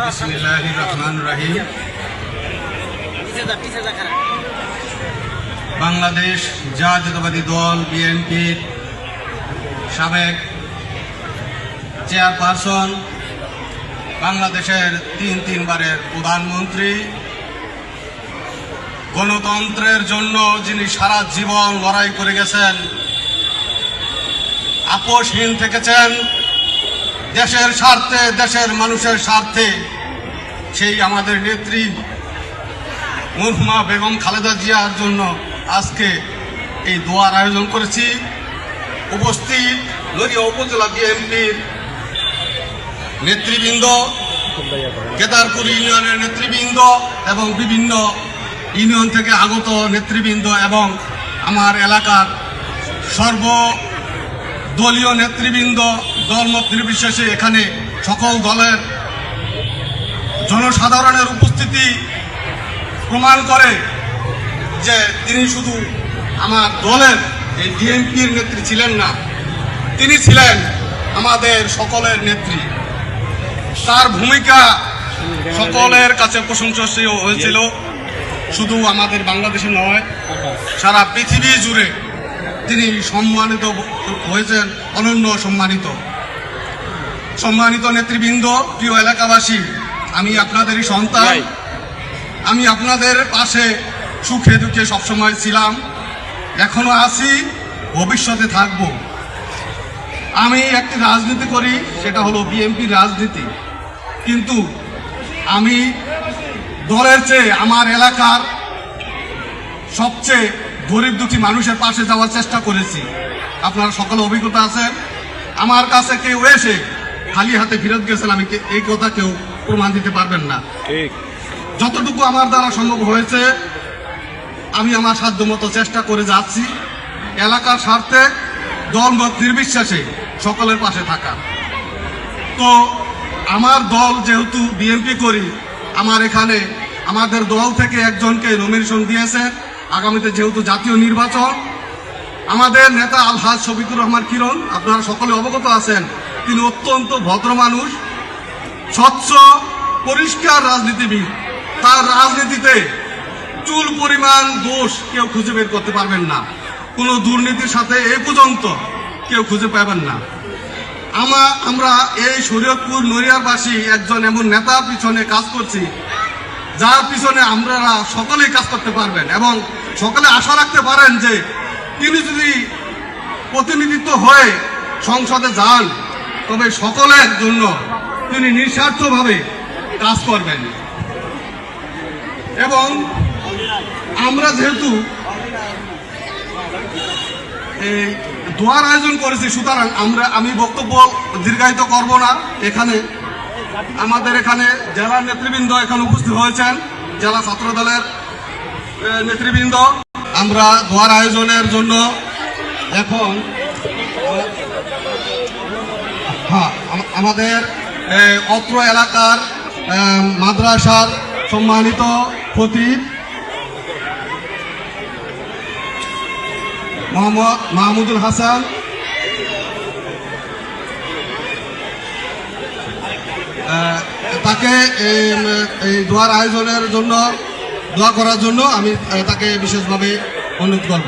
বিসমিল্লাহির রহমানির রহিম। বাংলাদেশ জাতীয়তাবাদী দল বিএনপির সাবেক চেয়ারপারসন, বাংলাদেশের তিনবারের প্রধানমন্ত্রী, গণতন্ত্রের জন্য যিনি সারা জীবন লড়াই করে গেছেন, আপোষহীন থেকেছেন দেশের স্বার্থে, দেশের মানুষের স্বার্থে, সেই আমাদের নেত্রী মরহুমা বেগম খালেদা জিয়ার জন্য আজকে এই দোয়ার আয়োজন করেছি। উপস্থিত নড়িয়া উপজেলা বিএনপির নেতৃবৃন্দ, কেদারপুর ইউনিয়নের নেতৃবৃন্দ এবং বিভিন্ন ইউনিয়ন থেকে আগত নেতৃবৃন্দ এবং আমার এলাকার সর্বদলীয় নেতৃবৃন্দ, দলমত নির্বিশেষে এখানে সকল দলের জনসাধারণের উপস্থিতি প্রমাণ করে যে তিনি শুধু আমার দলের এই বিএনপির নেত্রী ছিলেন না, তিনি ছিলেন আমাদের সকলের নেত্রী। তার ভূমিকা সকলের কাছে প্রশংসনীয় হয়েছিল, শুধু আমাদের বাংলাদেশে নয়, সারা পৃথিবী জুড়ে তিনি সম্মানিত হয়েছেন, অনন্য সম্মানিত। সম্মানিত নেতৃবৃন্দ, প্রিয় এলাকাবাসী, আমি আপনাদেরই সন্তান, আমি আপনাদের পাশে সুখে দুঃখে সবসময় ছিলাম, এখনো আছি, ভবিষ্যতে থাকব। আমি একটি রাজনীতি করি, সেটা হলো বিএনপির রাজনীতি, কিন্তু আমি দলের চেয়ে আমার এলাকার সবচেয়ে গরিব দুঃখী মানুষের পাশে যাওয়ার চেষ্টা করেছি। আপনারা সকলে অভিজ্ঞতা আছেন, আমার কাছে কেউ এসে খালি হাতে ফেরত গেছেন আমি এই কথা কেউ প্রমাণ দিতে পারবেন না। যতটুকু আমার দ্বারা সম্ভব হয়েছে আমি আমার সাধ্যমতো চেষ্টা করে যাচ্ছি, এলাকার স্বার্থে দলমত নির্বিশেষে সকলের পাশে থাকা। তো আমার দল যেহেতু বিএনপি করি, আমার এখানে আমাদের দল থেকে একজনকে নমিনেশন দিয়েছে। আগামীতে যেহেতু জাতীয় নির্বাচন, আমাদের নেতা আলহাজ শফিকুর রহমান কিরণ, আপনারা সকলে অবগত আছেন, তিনি অত্যন্ত ভদ্র মানুষ, স্বচ্ছ পরিষ্কার রাজনীতিবিদ। তার রাজনীতিতে চুল পরিমাণ দোষ কেউ খুঁজে বের করতে পারবেন না, কোনো দুর্নীতির সাথে এ পর্যন্ত কেউ খুঁজে পাবেন না। আমরা এই শরীয়তপুর নড়িয়ারবাসী একজন এমন নেতার পিছনে কাজ করছি, যার পিছনে আপনারা সকলেই কাজ করতে পারবেন এবং সকলে আশা রাখতে পারেন যে তিনি যদি প্রতিনিধিত্ব হয়ে সংসদে যান, তবে সকলের জন্য তিনি নিঃস্বার্থভাবে কাজ করবেন। এবং আমরা যেহেতু এই দোয়ার আয়োজন করেছি, সুতরাং আমি বক্তব্য দীর্ঘায়িত করব না। আমাদের এখানে জেলার নেতৃবৃন্দ এখানে উপস্থিত হয়েছেন, জেলা ছাত্র দলের নেতৃবৃন্দ। আমরা দোয়ার আয়োজনের জন্য এখন আমাদের অত্র এলাকার মাদ্রাসার সম্মানিত খতিব মোহাম্মদ মাহমুদুল হাসান, তাকে এই দোয়ার আয়োজনের জন্য, দোয়া করার জন্য আমি তাকে বিশেষভাবে অনুরোধ করব।